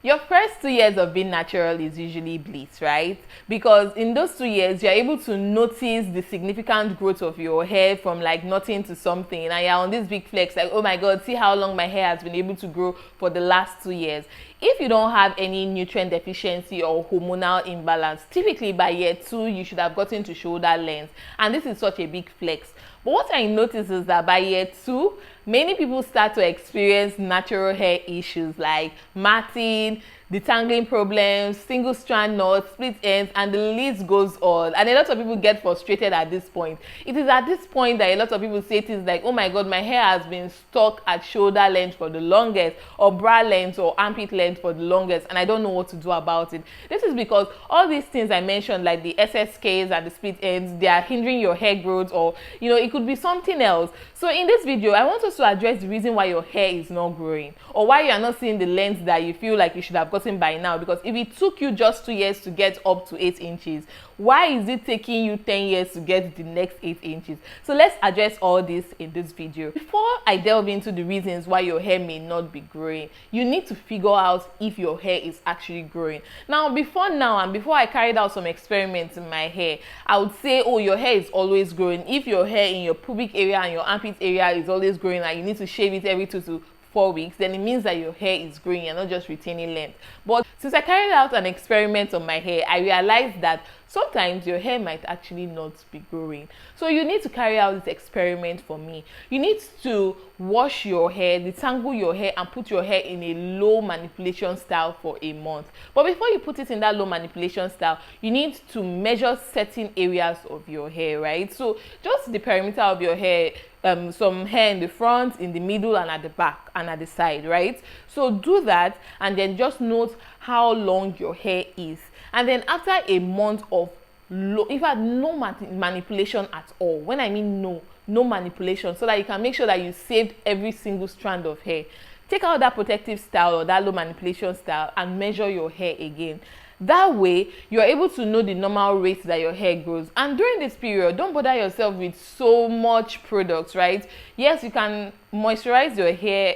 Your first 2 years of being natural is usually bliss, right? Because in those 2 years, you're able to notice the significant growth of your hair from like nothing to something. And you're on this big flex, like, oh my God, see how long my hair has been able to grow for the last 2 years. If you don't have any nutrient deficiency or hormonal imbalance, typically by year 2, you should have gotten to shoulder length. And this is such a big flex. But what I noticed is that by year 2, many people start to experience natural hair issues like matting, detangling problems, single strand knots, split ends, and the list goes on. And a lot of people get frustrated at this point. It is at this point that a lot of people say things like, oh my God, my hair has been stuck at shoulder length for the longest, or bra length or armpit length for the longest, and I don't know what to do about it. This is because all these things I mentioned, like the SSKs and the split ends, they are hindering your hair growth, or it could be something else. So in this video, I want us to address the reason why your hair is not growing, or why you are not seeing the length that you feel like you should have gotten by now. Because if it took you just 2 years to get up to 8 inches, why is it taking you 10 years to get the next 8 inches? So let's address all this in this video. Before I delve into the reasons why your hair may not be growing, you need to figure out if your hair is actually growing. Before I carried out some experiments in my hair, I would say, oh, your hair is always growing. If your hair in your pubic area and your armpit area is always growing and you need to shave it every 2 to 4 weeks, then it means that your hair is growing, you're not just retaining length. But since I carried out an experiment on my hair, I realized that sometimes your hair might actually not be growing. So you need to carry out this experiment for me. You need to wash your hair, detangle your hair, and put your hair in a low manipulation style for a month. But before you put it in that low manipulation style, you need to measure certain areas of your hair, right? So just the perimeter of your hair, some hair in the front, in the middle, and at the back and at the side, right? So do that, and then just note how long your hair is. And then after a month of no manipulation at all, when I mean no manipulation, so that you can make sure that you saved every single strand of hair, take out that protective style or that low manipulation style and measure your hair again. That way, you're able to know the normal rate that your hair grows. And during this period, don't bother yourself with so much products, right? Yes, you can moisturize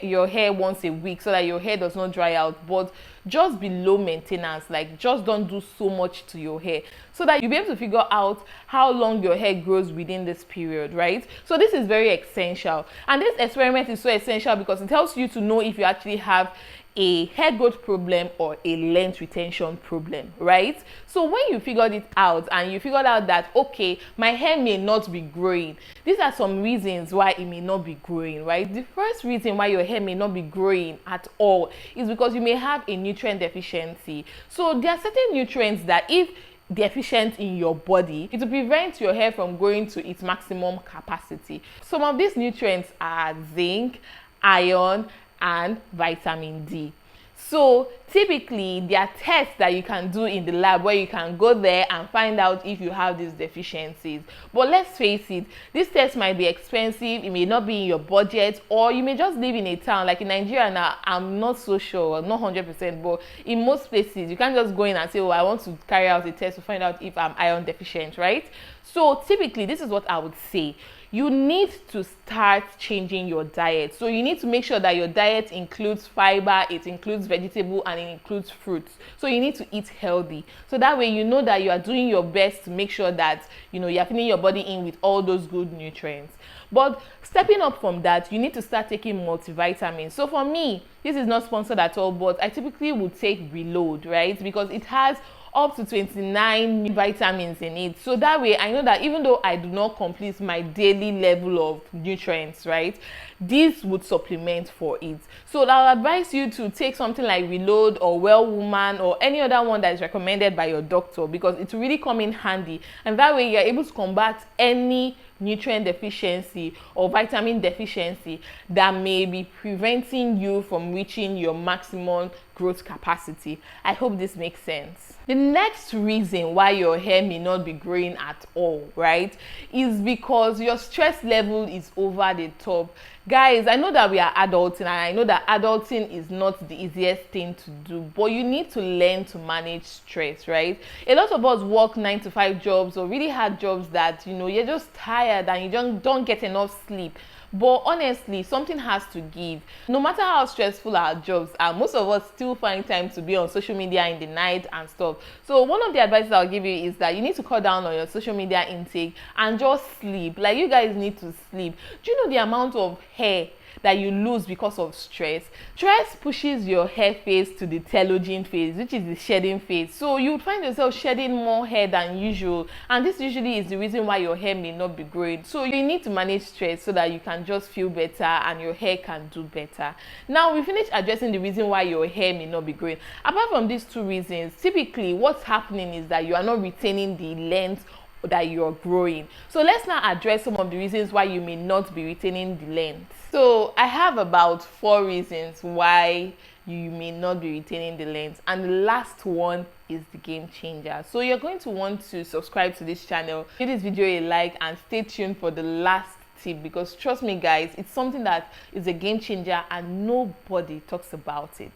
your hair once a week so that your hair does not dry out, but just be low maintenance. Like, just don't do so much to your hair, so that you'll be able to figure out how long your hair grows within this period, right? So this is very essential. And this experiment is so essential because it helps you to know if you actually have a hair growth problem or a length retention problem, right? So when you figured it out and you figured out that, okay, my hair may not be growing, these are some reasons why it may not be growing, right? The first reason why your hair may not be growing at all is because you may have a nutrient deficiency. So there are certain nutrients that, if deficient in your body, it will prevent your hair from growing to its maximum capacity. Some of these nutrients are zinc, iron, and vitamin D. So typically, there are tests that you can do in the lab where you can go there and find out if you have these deficiencies. But let's face it, these tests might be expensive, it may not be in your budget, or you may just live in a town. Like in Nigeria now, I'm not so sure, not 100%, but in most places, you can't just go in and say, oh, I want to carry out a test to find out if I'm iron deficient, right? So typically, this is what I would say. You need to start changing your diet. So you need to make sure that your diet includes fiber, it includes vegetable, and it includes fruits. So you need to eat healthy. So that way you know that you are doing your best to make sure that you're filling your body in with all those good nutrients. But stepping up from that, you need to start taking multivitamins. So for me, this is not sponsored at all, but I typically would take Reload, right? Because it has up to 29 vitamins in it. So that way I know that even though I do not complete my daily level of nutrients, right, this would supplement for it. So I'll advise you to take something like Reload or Well Woman or any other one that is recommended by your doctor, because it will really come in handy, and that way you're able to combat any nutrient deficiency or vitamin deficiency that may be preventing you from reaching your maximum growth capacity. I hope this makes sense. The next reason why your hair may not be growing at all, right, is because your stress level is over the top. Guys, I know that we are adulting, and I know that adulting is not the easiest thing to do, but you need to learn to manage stress, right? A lot of us work 9-to-5 jobs or really hard jobs that, you're just tired and you don't get enough sleep. But honestly, something has to give. No matter how stressful our jobs are, most of us still find time to be on social media in the night and stuff. So one of the advices I'll give you is that you need to cut down on your social media intake and just sleep. Like, you guys need to sleep. Do you know the amount of hair that you lose because of stress? Stress pushes your hair phase to the telogen phase, which is the shedding phase. So you would find yourself shedding more hair than usual, and this usually is the reason why your hair may not be growing. So you need to manage stress so that you can just feel better and your hair can do better. Now we finished addressing the reason why your hair may not be growing. Apart from these two reasons, typically what's happening is that you are not retaining the length that you're growing. So let's now address some of the reasons why you may not be retaining the length. So I have about 4 reasons why you may not be retaining the length, and the last one is the game changer. So you're going to want to subscribe to this channel, give this video a like, and stay tuned for the last tip, because trust me guys, it's something that is a game changer and nobody talks about it.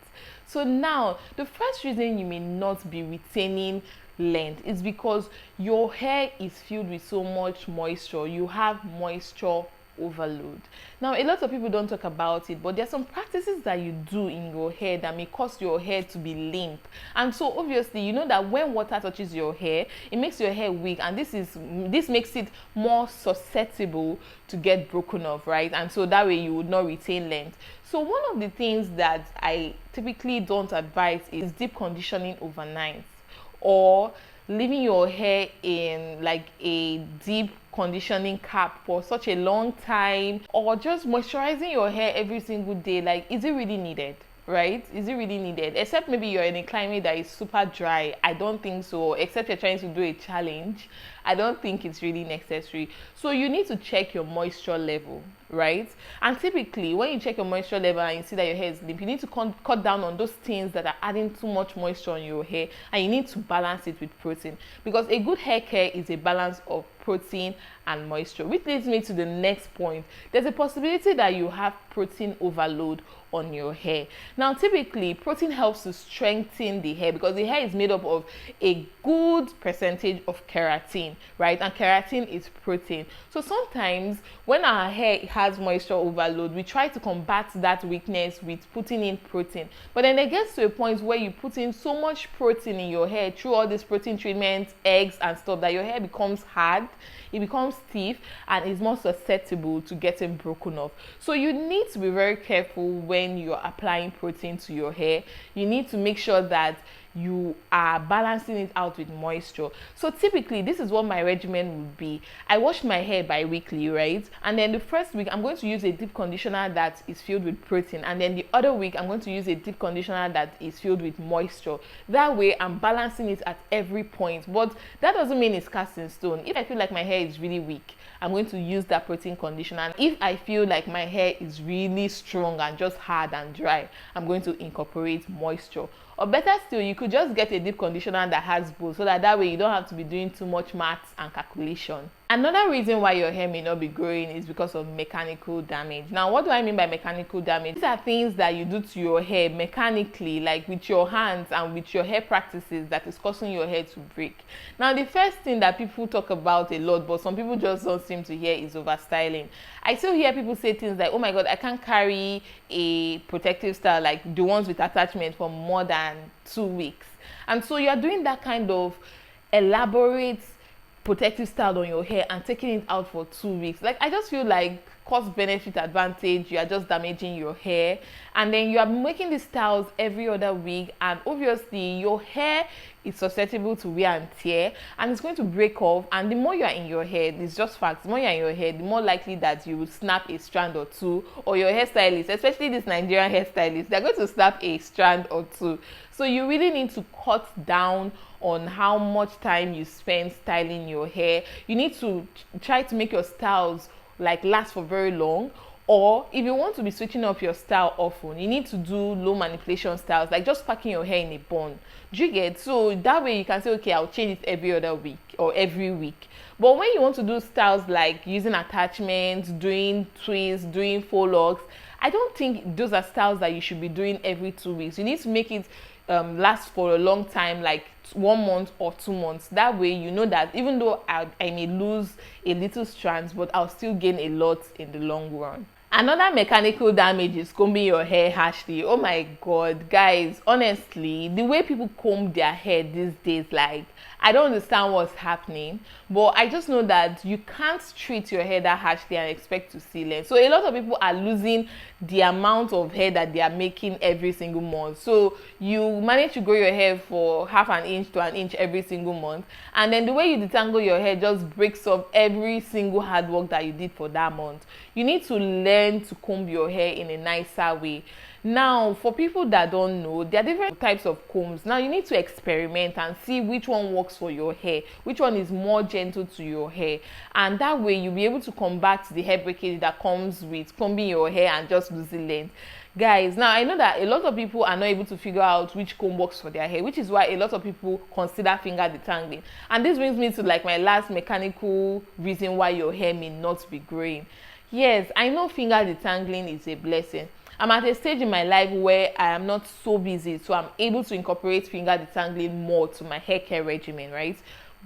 So now the first reason you may not be retaining length is because your hair is filled with so much moisture. You have moisture overload. Now a lot of people don't talk about it, but there are some practices that you do in your hair that may cause your hair to be limp. And so obviously you know that when water touches your hair, it makes your hair weak, and this makes it more susceptible to get broken off, right? And so that way you would not retain length. So one of the things that I typically don't advise is deep conditioning overnight, or leaving your hair in like a deep conditioning cap for such a long time, or just moisturizing your hair every single day. Like, is it really needed? Right? Is it really needed? Except maybe you're in a climate that is super dry. I don't think so. Except you're trying to do a challenge, I don't think it's really necessary. So you need to check your moisture level, right? And typically when you check your moisture level and you see that your hair is limp, you need to cut down on those things that are adding too much moisture on your hair, and you need to balance it with protein, because a good hair care is a balance of protein and moisture. Which leads me to the next point. There's a possibility that you have protein overload on your hair. Now typically protein helps to strengthen the hair, because the hair is made up of a good percentage of keratin, right? And keratin is protein. So sometimes when our hair has moisture overload, we try to combat that weakness with putting in protein, but then it gets to a point where you put in so much protein in your hair through all these protein treatments, eggs and stuff, that your hair becomes hard, it becomes stiff, and is more susceptible to getting broken off. So you need to be very careful when you're applying protein to your hair. You need to make sure that you are balancing it out with moisture. So typically this is what my regimen would be. I wash my hair bi-weekly, right? And then the first week I'm going to use a deep conditioner that is filled with protein, and then the other week I'm going to use a deep conditioner that is filled with moisture. That way I'm balancing it at every point. But that doesn't mean it's cast in stone. If I feel like my hair is really weak, I'm going to use that protein conditioner. And if I feel like my hair is really strong and just hard and dry, I'm going to incorporate moisture. Or better still, you could just get a deep conditioner that has both, so that way you don't have to be doing too much maths and calculation. Another reason why your hair may not be growing is because of mechanical damage. Now, what do I mean by mechanical damage? These are things that you do to your hair mechanically, like with your hands and with your hair practices, that is causing your hair to break. Now, the first thing that people talk about a lot, but some people just don't seem to hear, is overstyling. I still hear people say things like, oh my god, I can't carry a protective style like the ones with attachment for more than 2 weeks. And so you're doing that kind of elaborate protective style on your hair and taking it out for 2 weeks. Like, I just feel like cost benefit advantage, you are just damaging your hair, and then you are making these styles every other week, and obviously your hair is susceptible to wear and tear, and it's going to break off. And the more you are in your hair, it's just facts, the more you are in your hair, the more likely that you will snap a strand or two, or your hairstylist, especially this Nigerian hairstylist, they're going to snap a strand or two. So you really need to cut down on how much time you spend styling your hair. You need to try to make your styles like last for very long. Or if you want to be switching up your style often, you need to do low manipulation styles, like just packing your hair in a bun. Do you get? So that way you can say, okay, I'll change it every other week or every week. But when you want to do styles like using attachments, doing twists, doing faux locks, I don't think those are styles that you should be doing every 2 weeks. You need to make it last for a long time, like 1 month or 2 months. That way you know that even though I may lose a little strands, but I'll still gain a lot in the long run. Another mechanical damage is combing your hair harshly. Oh my god, guys, honestly, the way people comb their hair these days, like, I don't understand what's happening, but I just know that you can't treat your hair that harshly and expect to see length. So a lot of people are losing the amount of hair that they are making every single month. So you manage to grow your hair for half an inch to an inch every single month, and then the way you detangle your hair just breaks up every single hard work that you did for that month. You need to learn to comb your hair in a nicer way. Now, for people that don't know, there are different types of combs. Now, you need to experiment and see which one works for your hair, which one is more gentle to your hair, and that way you'll be able to combat the hair breakage that comes with combing your hair and just losing length. Guys, now I know that a lot of people are not able to figure out which comb works for their hair, which is why a lot of people consider finger detangling. And this brings me to like my last mechanical reason why your hair may not be growing. Yes, I know finger detangling is a blessing. I'm at a stage in my life where I am not so busy, so I'm able to incorporate finger detangling more to my hair care regimen, right?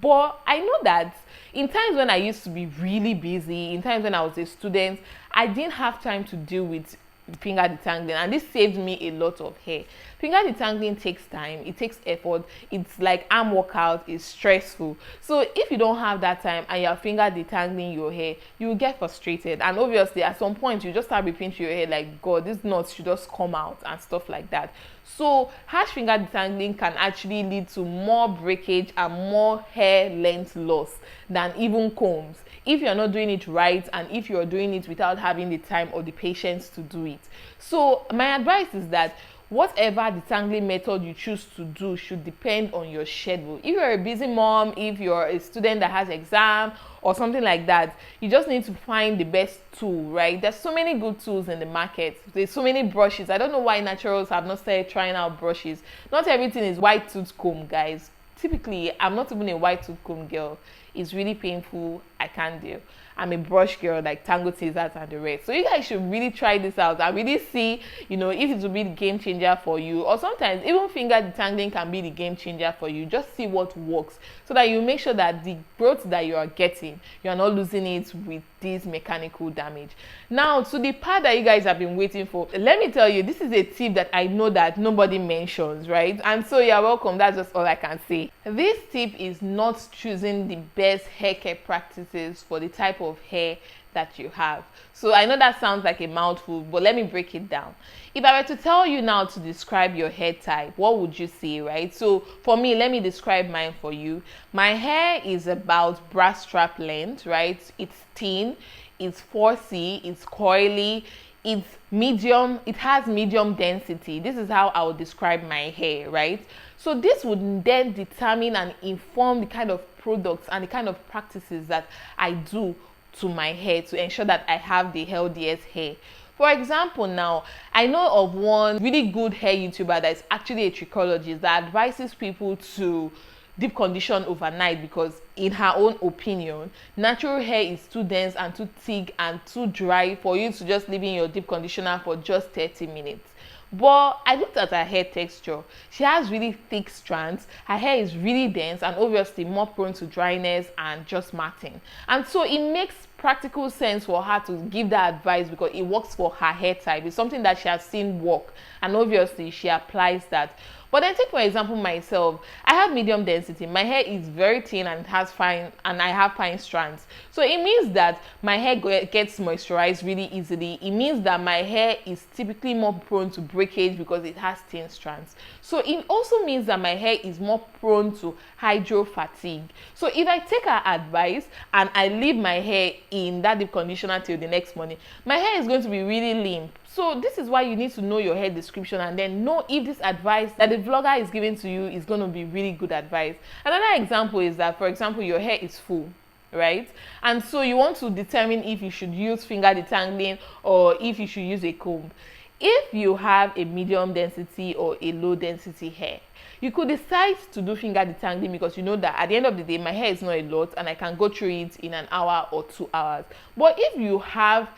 But I know that in times when I used to be really busy, in times when I was a student, I didn't have time to deal with finger detangling, and this saved me a lot of hair. Finger detangling takes time, it takes effort, it's like arm workout, it's stressful. So if you don't have that time and you're finger detangling your hair, you will get frustrated, and obviously at some point you just start repeating to your hair like, god, this knots should just come out and stuff like that. So harsh finger detangling can actually lead to more breakage and more hair length loss than even combs, if you're not doing it right and if you're doing it without having the time or the patience to do it. So my advice is that whatever detangling method you choose to do should depend on your schedule. If you're a busy mom, if you're a student that has exam or something like that, you just need to find the best tool, right? There's so many good tools in the market. There's so many brushes. I don't know why naturals have not started trying out brushes. Not everything is white tooth comb, guys. Typically, I'm not even a white tooth comb girl. It's really painful. I can't deal. I'm a brush girl, like tangle teasers and the rest. So you guys should really try this out and really see, if it will be the game changer for you. Or sometimes even finger detangling can be the game changer for you. Just see what works so that you make sure that the growth that you are getting, you are not losing it with this mechanical damage. Now, to the part that you guys have been waiting for, let me tell you, this is a tip that I know that nobody mentions, right? And so you're welcome. That's just all I can say. This tip is not choosing the best hair care practices for the type of hair that you have. So I know that sounds like a mouthful, but let me break it down. If I were to tell you now to describe your hair type, what would you say, right? So for me, let me describe mine for you. My hair is about brass strap length, right? It's thin, it's 4C, it's coily, it's medium, it has medium density. This is how I would describe my hair, right? So this would then determine and inform the kind of products and the kind of practices that I do to my hair to ensure that I have the healthiest hair. For example, now I know of one really good hair YouTuber that is actually a trichologist that advises people to deep condition overnight because, in her own opinion, natural hair is too dense and too thick and too dry for you to just leave in your deep conditioner for just 30 minutes. But I looked at her hair texture. She has really thick strands. Her hair is really dense and obviously more prone to dryness and just matting. And so it makes practical sense for her to give that advice because it works for her hair type. It's something that she has seen work and obviously she applies that. But then take for example myself, I have medium density. My hair is very thin and it has fine, and I have fine strands. So it means that my hair gets moisturized really easily. It means that my hair is typically more prone to breakage because it has thin strands. So it also means that my hair is more prone to hydro fatigue. So if I take her advice and I leave my hair in that deep conditioner till the next morning, my hair is going to be really limp. So this is why you need to know your hair description and then know if this advice that the vlogger is giving to you is going to be really good advice. Another example is that, for example, your hair is full, right? And so you want to determine if you should use finger detangling or if you should use a comb. If you have a medium density or a low density hair, you could decide to do finger detangling because you know that at the end of the day, my hair is not a lot and I can go through it in an hour or 2 hours. But if you have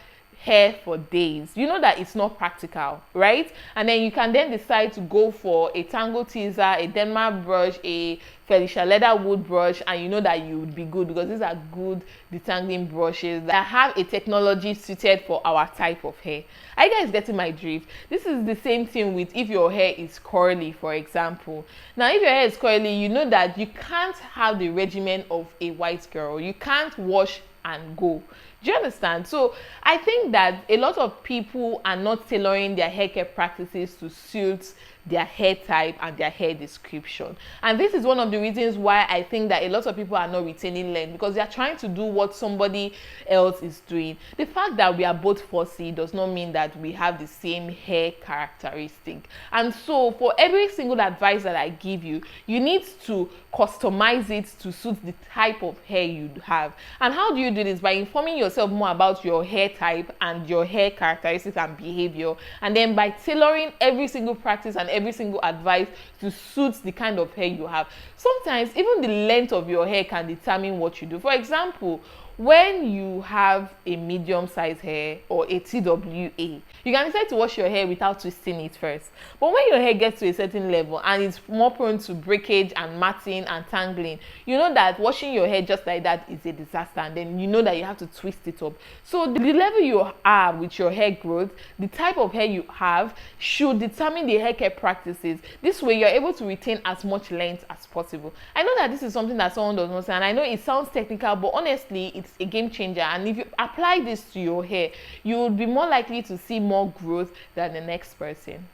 hair for days, you know that it's not practical, right? And then you can then decide to go for a Tangle Teaser, a Denmark brush, a Felicia leather wood brush, and you know that you would be good because these are good detangling brushes that have a technology suited for our type of hair. Are you guys getting my drift? This is the same thing with if your hair is curly, for example. Now if your hair is curly, you know that you can't have the regimen of a white girl. You can't wash and go. Do you understand? So I think that a lot of people are not tailoring their hair care practices to suit their hair type and their hair description, and this is one of the reasons why I think that a lot of people are not retaining length, because they are trying to do what somebody else is doing. The fact that we are both fussy does not mean that we have the same hair characteristic, and so for every single advice that I give you, you need to customize it to suit the type of hair you have. And how do you do this? By informing yourself more about your hair type and your hair characteristics and behavior, and then by tailoring every single practice and every single advice to suit the kind of hair you have. Sometimes even the length of your hair can determine what you do. For example, when you have a medium size hair or a TWA, you can decide to wash your hair without twisting it first. But when your hair gets to a certain level and it's more prone to breakage and matting and tangling, you know that washing your hair just like that is a disaster, and then you know that you have to twist it up. So the level you are with your hair growth, the type of hair you have, should determine the hair care practices. This way you're able to retain as much length as possible. I know that this is something that someone does not say, and I know it sounds technical, but honestly it's a game changer. And if you apply this to your hair, you will be more likely to see more growth than the next person.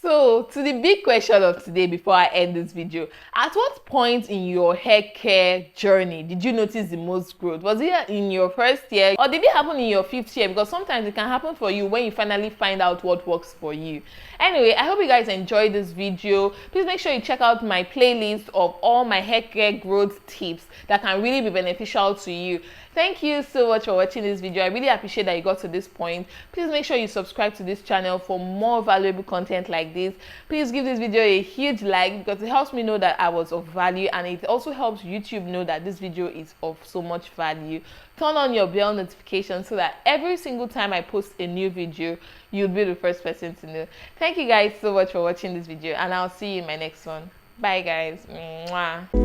So to the big question of today before I end this video, at what point in your hair care journey did you notice the most growth? Was it in your first year, or did it happen in your 5th year? Because sometimes it can happen for you when you finally find out what works for you. Anyway, I hope you guys enjoyed this video. Please make sure you check out my playlist of all my hair care growth tips that can really be beneficial to you. Thank you so much for watching this video. I really appreciate that you got to this point. Please make sure you subscribe to this channel for more valuable content like this. Please give this video a huge like, because it helps me know that I was of value, and it also helps YouTube know that this video is of so much value. Turn on your bell notification so that every single time I post a new video, you'll be the first person to know. Thank you guys so much for watching this video, and I'll see you in my next one. Bye guys. Mwah.